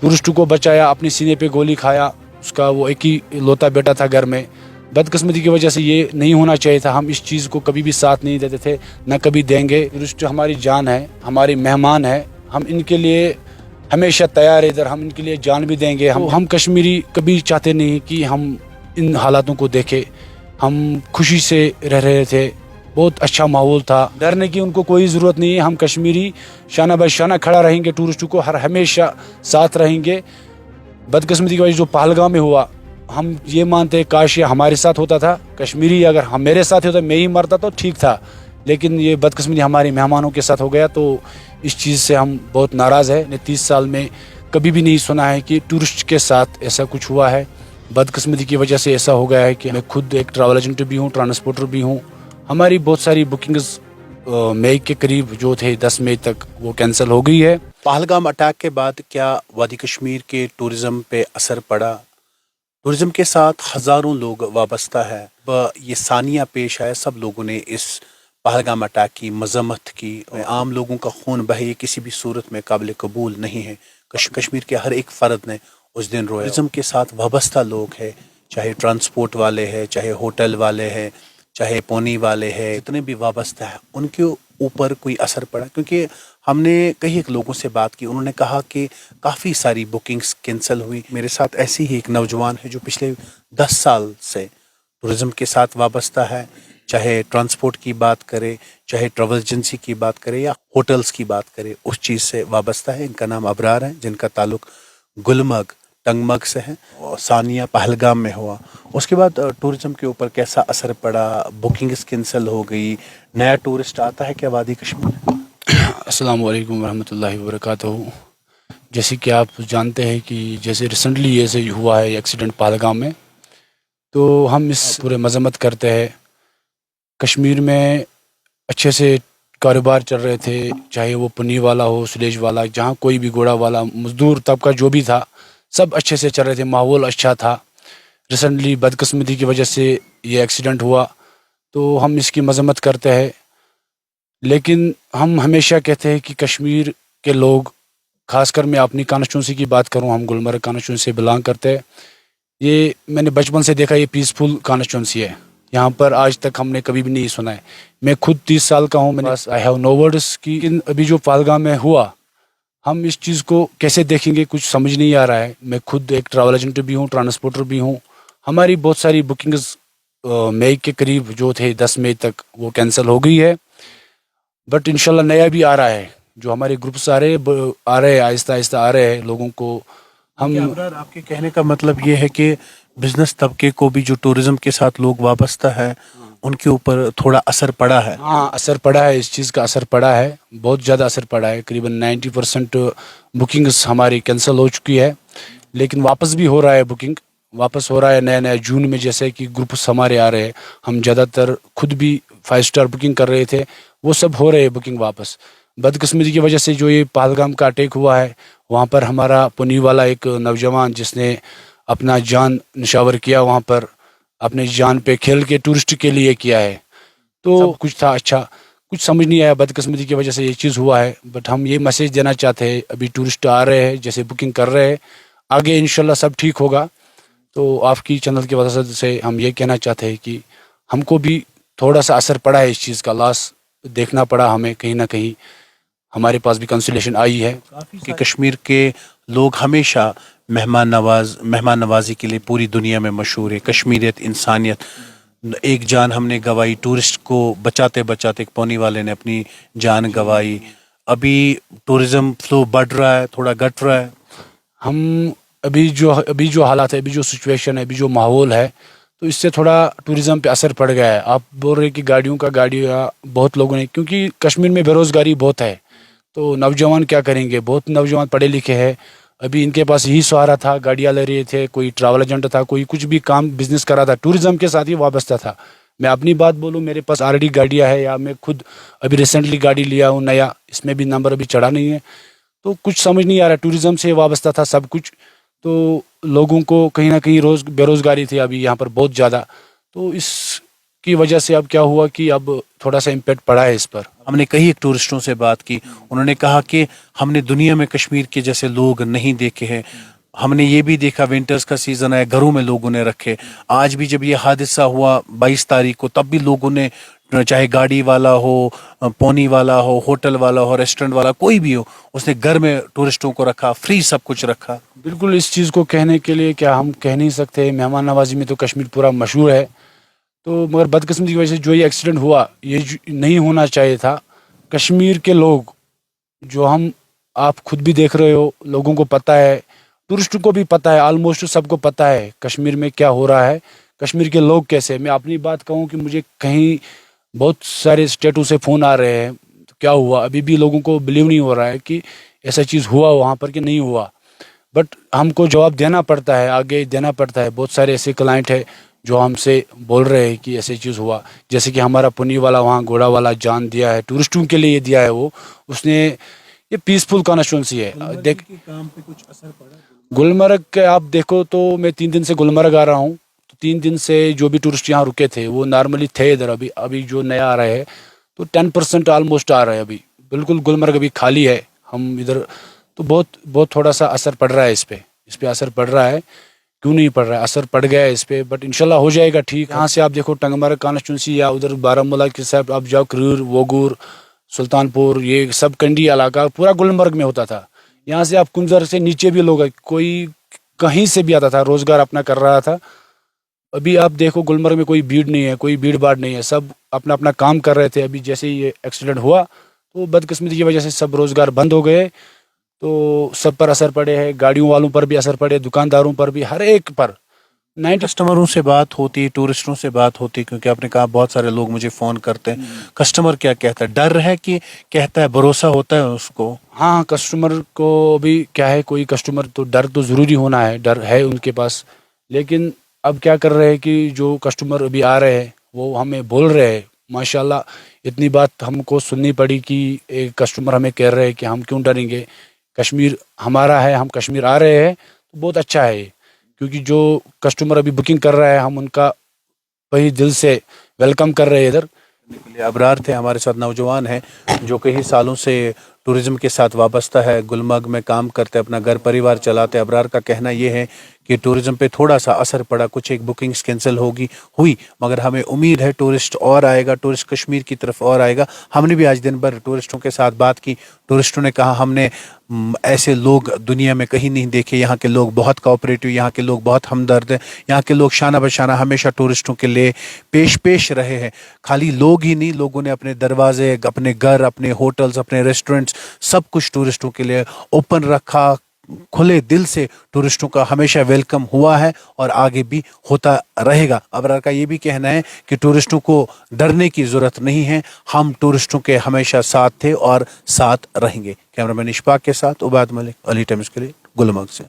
Tourist को बचाया, अपने सीने पे गोली खाया, उसका वो एक ही लौता बेटा था घर में। बदकिस्मती की वजह से ये नहीं होना चाहिए था। हम इस चीज़ को कभी भी साथ नहीं देते थे, न कभी देंगे। टूरिस्ट हमारी जान है, हमारी मेहमान है, हम इनके लिए हमेशा तैयार है। इधर हम इनके लिए जान भी देंगे। हम कश्मीरी कभी चाहते नहीं कि हम इन हालातों को देखें। हम खुशी से रह रहे थे, बहुत अच्छा माहौल था, डरने की उनको कोई ज़रूरत नहीं है। हम कश्मीरी शाना बशाना खड़ा रहेंगे, टूरिस्टों को हर हमेशा साथ रहेंगे। बदकिस्मती की वजह जो पहलगाम में हुआ, हम ये मानते हैं काश ये हमारे साथ होता था। कश्मीरी अगर हम मेरे साथ होता, मैं ही मरता तो ठीक था, लेकिन ये बदकिस्मती हमारे मेहमानों के साथ हो गया, तो इस चीज़ से हम बहुत नाराज़ है। ने 30 साल में कभी भी नहीं सुना है कि टूरिस्ट के साथ ऐसा कुछ हुआ है। बदकिस्मती की वजह से ऐसा हो गया है कि मैं खुद एक ट्रैवल एजेंट भी हूँ, ट्रांसपोर्टर भी हूँ। हमारी बहुत सारी बुकिंग्स मई के करीब जो थे 10 मई तक वो कैंसिल हो गई है। पहलगाम अटैक के बाद क्या वादी कश्मीर के टूरिज़्म पे असर पड़ा? टूरिज़्म के साथ हज़ारों लोग वाबस्ता है। ये सानिया पेश आया, सब लोगों ने इस पहलगाम अटैक की मजम्मत की। आम लोगों का खून बहे किसी भी सूरत में काबिल कबूल नहीं है। कश्मीर के हर एक फ़र्द ने उस दिन रोया। टूरिज़्म के साथ वाबस्ता लोग हैं, चाहे ट्रांसपोर्ट वाले हैं, चाहे होटल वाले हैं, चाहे पोनी वाले हैं, जितने भी वाबस्ता है, उनके ऊपर कोई असर पड़ा? क्योंकि हमने कई एक लोगों से बात की, उन्होंने कहा कि काफ़ी सारी बुकिंग्स कैंसिल हुई। मेरे साथ ऐसी ही एक नौजवान है जो पिछले 10 साल से टूरिज़्म के साथ वाबस्ता है, चाहे ट्रांसपोर्ट की बात करे, चाहे ट्रैवल एजेंसी की बात करे या होटल्स की बात करे, उस चीज़ से वाबस्ता है। इनका नाम अबरार है, जिनका ताल्लुक गुलमर्ग टंगमर्ग से है और सानिया पहलगाम में हुआ। उसके बाद टूरिज़्म के ऊपर कैसा असर पड़ा? बुकिंग्स कैंसिल हो गई, नया टूरिस्ट आता है क्या वादी कश्मीर? अस्सलाम वालेकुम रहमतुल्लाहि व बरकातहू। जैसे कि आप जानते हैं कि जैसे रिसेंटली ऐसे हुआ है एक्सीडेंट पहलगाम में, तो हम इस पूरे मजम्मत करते हैं। कश्मीर में अच्छे से कारोबार चल रहे थे, चाहे वो पनी वाला हो, सुलेज वाला, जहाँ कोई भी घोड़ा वाला, मजदूर तबका जो भी था, सब अच्छे से चल रहे थे, माहौल अच्छा था। रिसेंटली बदकिस्मती की वजह से ये एक्सीडेंट हुआ, तो हम इसकी मजम्मत करते हैं। लेकिन हम हमेशा कहते हैं कि कश्मीर के लोग, खासकर मैं अपनी कॉन्स्टिट्यूंसी की बात करूं, हम गुलमर्ग कॉन्स्टिट्यूंसी से बिलोंग करते हैं। ये मैंने बचपन से देखा, ये पीसफुल कॉन्स्टिट्यूंसी है। यहाँ पर आज तक हमने कभी भी नहीं सुना है। मैं खुद 30 साल का हूँ, मेरे पास आई हैव नो वर्ड्स की। अभी जो पहलगाम में हुआ, हम इस चीज़ को कैसे देखेंगे, कुछ समझ नहीं आ रहा है। मैं खुद एक ट्रैवल एजेंट भी हूँ, ट्रांसपोर्टर भी हूँ। हमारी बहुत सारी बुकिंग्स मई के करीब जो थे 10 मई तक वो कैंसिल हो गई है, बट इंशाल्लाह नया भी आ रहा है। जो हमारे ग्रुप्स आ रहे हैं, आहिस्ता आहिस्ता आ रहे हैं लोगों को। हम आपके कहने का मतलब ये है कि बिजनेस तबके को भी, जो टूरिज़्म के साथ लोग वाबस्ता है, उनके ऊपर थोड़ा असर पड़ा है? हाँ, असर पड़ा है, इस चीज़ का असर पड़ा है, बहुत ज़्यादा असर पड़ा है। करीबन 90% बुकिंग्स हमारी कैंसिल हो चुकी है, लेकिन वापस भी हो रहा है, बुकिंग वापस हो रहा है नया नया। जून में जैसे कि ग्रुप्स हमारे आ रहे हैं, हम ज़्यादातर खुद भी 5 स्टार बुकिंग कर रहे थे, वो सब हो रहे हैं बुकिंग वापस। बदकिस्मती की वजह से जो ये पहलगाम का अटैक हुआ है, वहाँ पर हमारा पुनी वाला एक नौजवान जिसने अपना जान निशावर किया, वहाँ पर अपने जान पे खेल के टूरिस्ट के लिए किया है, तो कुछ था अच्छा, कुछ समझ नहीं आया। बदकिस्मती की वजह से ये चीज़ हुआ है, बट हम ये मैसेज देना चाहते हैं, अभी टूरिस्ट आ रहे हैं, जैसे बुकिंग कर रहे हैं, आगे इंशाल्लाह सब ठीक होगा। तो आपकी चैनल की वजह से हम ये कहना चाहते हैं कि हमको भी थोड़ा सा असर पड़ा है, इस चीज़ का लॉस देखना पड़ा हमें। कहीं ना कहीं हमारे पास भी कंसोलेशन आई है कि कश्मीर के लोग हमेशा मेहमान नवाजी के लिए पूरी दुनिया में मशहूर है। कश्मीरियत, इंसानियत, एक जान हमने गवाई, टूरिस्ट को बचाते बचाते एक पौनी वाले ने अपनी जान गवाई। अभी टूरिज़्म फ्लो बढ़ रहा है, थोड़ा घट रहा है। हम अभी जो हालात है, अभी जो सिचुएशन है, अभी जो माहौल है, तो इससे थोड़ा टूरिज़्म पे असर पड़ गया है। आप बोल रहे हैं कि गाड़ियाँ बहुत लोगों ने, क्योंकि कश्मीर में बेरोज़गारी बहुत है, तो नौजवान क्या करेंगे? बहुत नौजवान पढ़े लिखे हैं, अभी इनके पास यही सहारा था, गाड़ियाँ ले रहे थे, कोई ट्रैवल एजेंट था, कोई कुछ भी काम बिजनेस कर रहा था, टूरिज़्म के साथ ही वाबस्ता था। मैं अपनी बात बोलूँ, मेरे पास ऑलरेडी गाड़ियाँ है, या मैं खुद अभी रिसेंटली गाड़ी लिया हूँ नया, इसमें भी नंबर अभी चढ़ा नहीं है, तो कुछ समझ नहीं आ रहा। टूरिज़्म से वाबस्ता था सब कुछ, तो लोगों को कहीं ना कहीं बेरोज़गारी थी अभी यहाँ पर बहुत ज़्यादा। तो इस की वजह से अब क्या हुआ कि अब थोड़ा सा इम्पेक्ट पड़ा है इस पर। हमने कई एक टूरिस्टों से बात की, उन्होंने कहा कि हमने दुनिया में कश्मीर के जैसे लोग नहीं देखे हैं। हमने ये भी देखा विंटर्स का सीजन है, घरों में लोगों ने रखे। आज भी जब ये हादसा हुआ 22 तारीख को, तब भी लोगों ने, चाहे गाड़ी वाला हो, पौनी वाला हो, होटल वाला हो, रेस्टोरेंट वाला, कोई भी हो, उसने घर में टूरिस्टों को रखा, फ्री सब कुछ रखा। बिल्कुल, इस चीज़ को कहने के लिए क्या हम कह नहीं सकते, मेहमान नवाजी में तो कश्मीर पूरा मशहूर है। तो मगर बदकिस्मती की वजह से जो ये एक्सीडेंट हुआ, ये नहीं होना चाहिए था। कश्मीर के लोग जो आप खुद भी देख रहे हो, लोगों को पता है, टूरिस्टों को भी पता है, ऑलमोस्ट सबको पता है कश्मीर में क्या हो रहा है, कश्मीर के लोग कैसे। मैं अपनी बात कहूँ कि मुझे कहीं बहुत सारे स्टेटों से फ़ोन आ रहे हैं, तो क्या हुआ, अभी भी लोगों को बिलीव नहीं हो रहा है कि ऐसा चीज़ हुआ वहाँ पर कि नहीं हुआ। बट हमको जवाब देना पड़ता है, आगे देना पड़ता है। बहुत सारे ऐसे क्लाइंट है जो हमसे बोल रहे हैं कि ऐसे चीज़ हुआ, जैसे कि हमारा पुनी वाला वहाँ घोड़ा वाला जान दिया है, टूरिस्टों के लिए ये दिया है वो, उसने, ये पीसफुल कॉन्स्टिट्यूंसी है। देख, काम पे कुछ असर पड़ा? गुलमर्ग के आप देखो तो मैं 3 दिन से गुलमर्ग आ रहा हूँ, तो 3 दिन से जो भी टूरिस्ट यहाँ रुके थे वो नॉर्मली थे इधर। अभी जो नया आ रहे हैं तो 10% ऑलमोस्ट आ रहे हैं अभी। बिल्कुल गुलमर्ग अभी खाली है, हम इधर तो बहुत थोड़ा सा असर पड़ रहा है इस पे असर पड़ रहा है। क्यों नहीं पड़ रहा है, असर पड़ गया है इस पे, बट इंशाल्लाह हो जाएगा ठीक। यहाँ से आप देखो टंगमर्ग कॉन्स्टिट्यूंसी या उधर बारामूला की साइड आप जाओ, क्रूर, वोगूर, सुल्तानपुर, ये सब कंडी इलाका पूरा गुलमर्ग में होता था। यहाँ से आप कुंजर से नीचे भी लोग, कोई कहीं से भी आता था, रोजगार अपना कर रहा था। अभी आप देखो गुलमर्ग में कोई भीड़ नहीं है, कोई भीड़ भाड़ नहीं है, सब अपना अपना काम कर रहे थे। अभी जैसे ही ये एक्सीडेंट हुआ तो बदकिस्मती की वजह से सब रोजगार बंद हो गए, तो सब पर असर पड़े हैं, गाड़ियों वालों पर भी असर पड़े, दुकानदारों पर भी, हर एक पर। 90 कस्टमरों से बात होती, टूरिस्टों से बात होती, क्योंकि आपने कहा बहुत सारे लोग मुझे फ़ोन करते हैं, कस्टमर क्या कहता है? डर है कि कहता है भरोसा होता है उसको? हाँ, कस्टमर को भी क्या है, कोई कस्टमर तो डर तो ज़रूरी होना है, डर है उनके पास। लेकिन अब क्या कर रहे हैं कि जो कस्टमर अभी आ रहे हैं वो हमें बोल रहे हैं, माशाल्लाह इतनी बात हमको सुननी पड़ी कि एक कस्टमर हमें कह रहे हैं कि हम क्यों डरेंगे, कश्मीर हमारा है, हम कश्मीर आ रहे हैं। तो बहुत अच्छा है ये, क्योंकि जो कस्टमर अभी बुकिंग कर रहा है हम उनका वही दिल से वेलकम कर रहे हैं इधर। अबरार थे हमारे साथ, नौजवान हैं जो कई सालों से टूरिज्म के साथ वाबस्ता है, गुलमर्ग में काम करते, अपना घर परिवार चलाते। अबरार का कहना ये है कि टूरिज्म पे थोड़ा सा असर पड़ा, कुछ एक बुकिंग्स कैंसिल हुई, मगर हमें उम्मीद है टूरिस्ट और आएगा, टूरिस्ट कश्मीर की तरफ और आएगा। हमने भी आज दिन भर टूरिस्टों के साथ बात की, टूरिस्टों ने कहा हमने ऐसे लोग दुनिया में कहीं नहीं देखे, यहाँ के लोग बहुत कोऑपरेटिव, यहाँ के लोग बहुत हमदर्द हैं, यहाँ के लोग शाना बशाना हमेशा टूरिस्टों के लिए पेश रहे हैं। खाली लोग ही नहीं, लोगों ने अपने दरवाजे, अपने घर, अपने होटल्स, अपने रेस्टोरेंट्स, सब कुछ टूरिस्टों के लिए ओपन रखा। खुले दिल से टूरिस्टों का हमेशा वेलकम हुआ है और आगे भी होता रहेगा। अबरार का ये भी कहना है कि टूरिस्टों को डरने की ज़रूरत नहीं है, हम टूरिस्टों के हमेशा साथ थे और साथ रहेंगे। कैमरामैन इशफाक के साथ उबाद मलिक, अली टाइम्स के लिए, गुलमर्ग से।